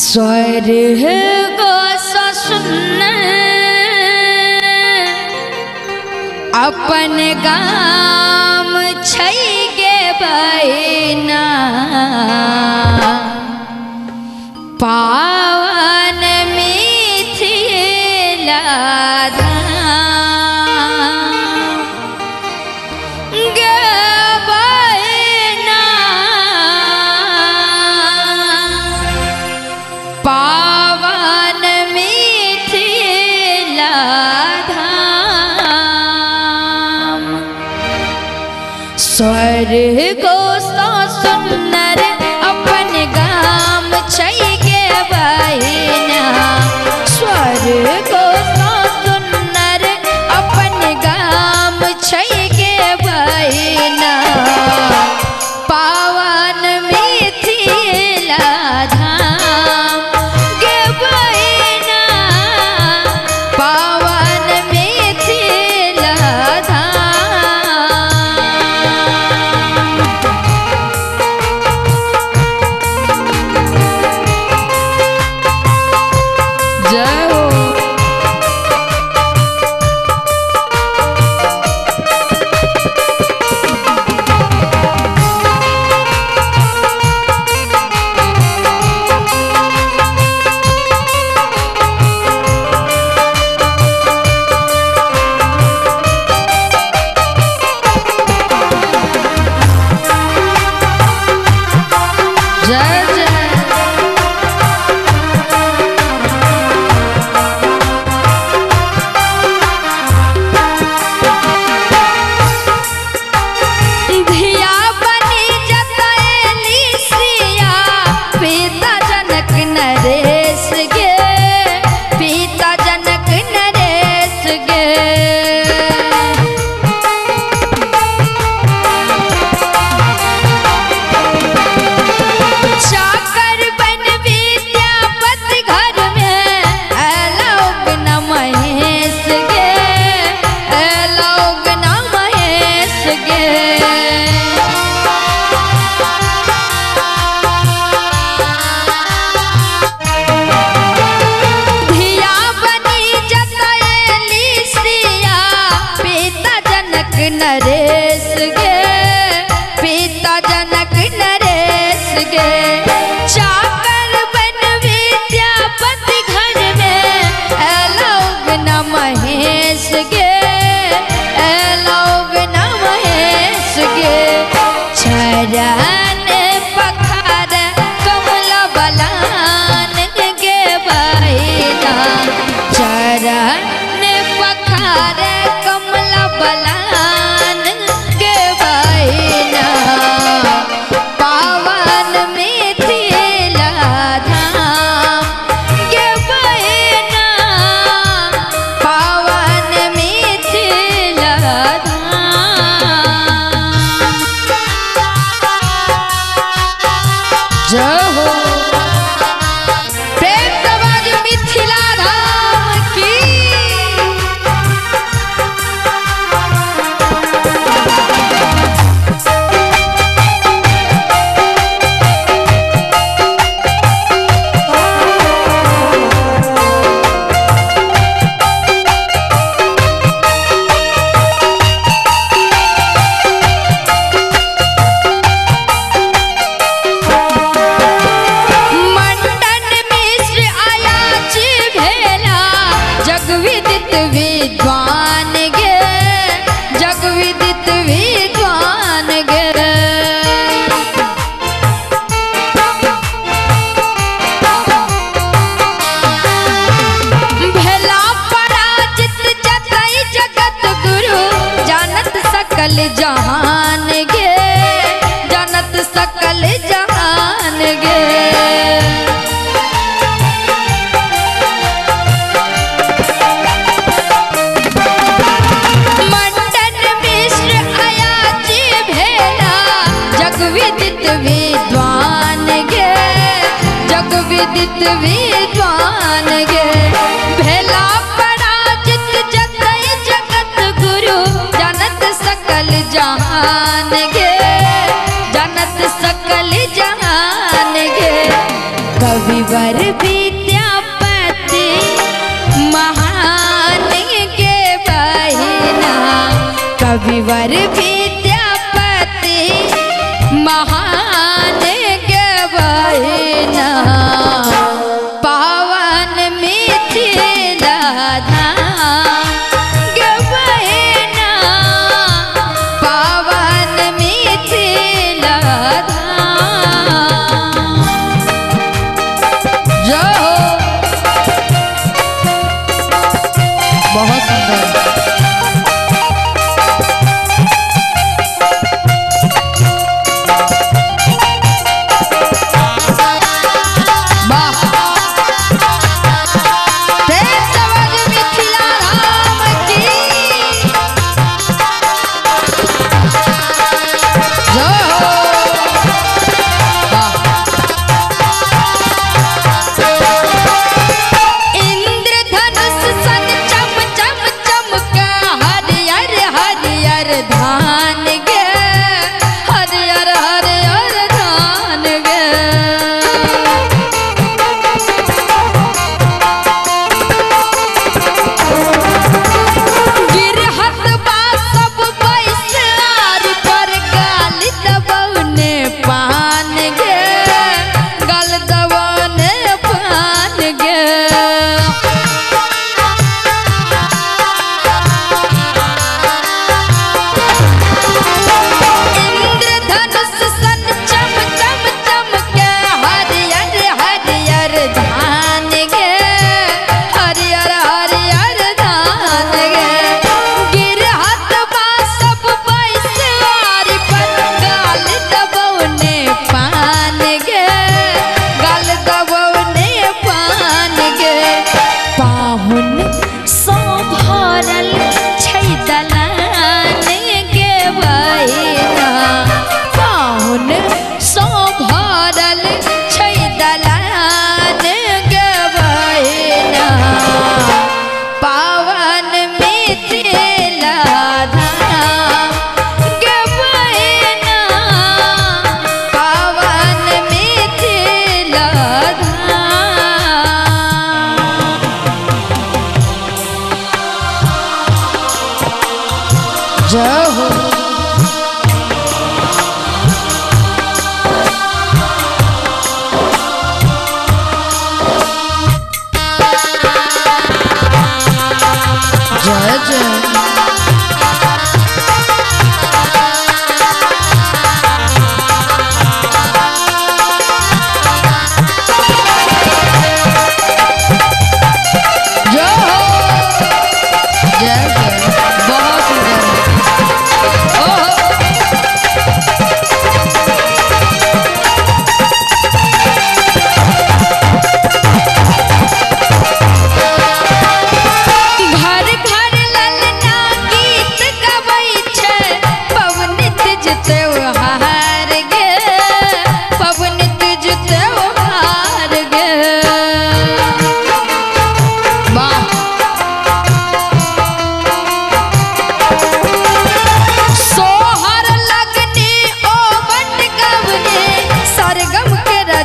स्वर्ग सुन अपन गाम छै गे बहिना पावन मिथिला गे बहिना पावन मिथिला धाम स्वर्ग सुंदर अपन गाम छै गे बहिना स्वर्ग सुंदर अपन गाम छै गे बहिना पावन मिथिला धाम गे बहिना पावन मिथिला धाम। जय हो। जय जय। धिया बनी जतैली सिया पिता जनक नरेश गे पिता जनक नरेश गे चाकर बन विद्यापति घर में लोग न महेश गे लोग न महेश गे धिया बनी जतैली सिया पिता जनक नरेश गे पिता जनक नरेश गे चाकर बन विद्यापति घर में लोग न महेश गे लोग न महेश गे चरण पखार कमल बलान गे बहिना चरण पखार कमल बलान गे बहिना पावन मिथिला धाम गे बहिना पावन मिथिला धाम। जय हो। प्रेम समाज मिथिला धाम की। मंडन मिश्र अयाच भेला जग विदित विद्वान गे जग विदित विद्वान गे भेला पराजित जतई जगत गुरु जानत सकल जहान गे जानत सकल जहान गे मंडन मिश्र अयाच भेला जग विदित विद्वान गे जग विदित विद्वान गे भेला पराजित जतई जगत गुरु जानत सकल जहान गे जानत सकल जहान गे कविवर विद्यापति महान के बहिना, कविवर विद्यापति महान के बहिना, पावन मिथिला धाम के बहिना, पावन मिथिला धाम। जो बहुत सुंदर। जय हो। जय जय।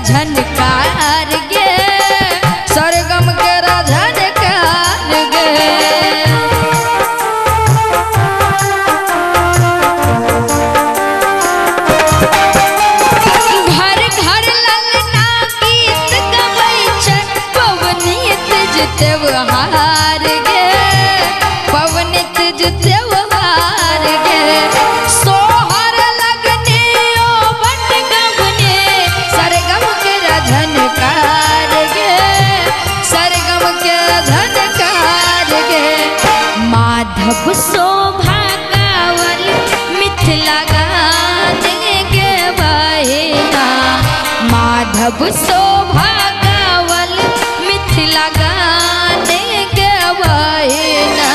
झनकार गे सरगम के झनकार गे घर घर ललना गीत गबै छै पवनीत त्योहार गे पवनीत त्योहार गे सोहर लगने ओ बट गवने सरगम झनकार गे सरगम के झनकार गे माधव शोभा गावल मिथिला गाने गे बहिना माधव शोभा गावल मिथिला गाने गे बहिना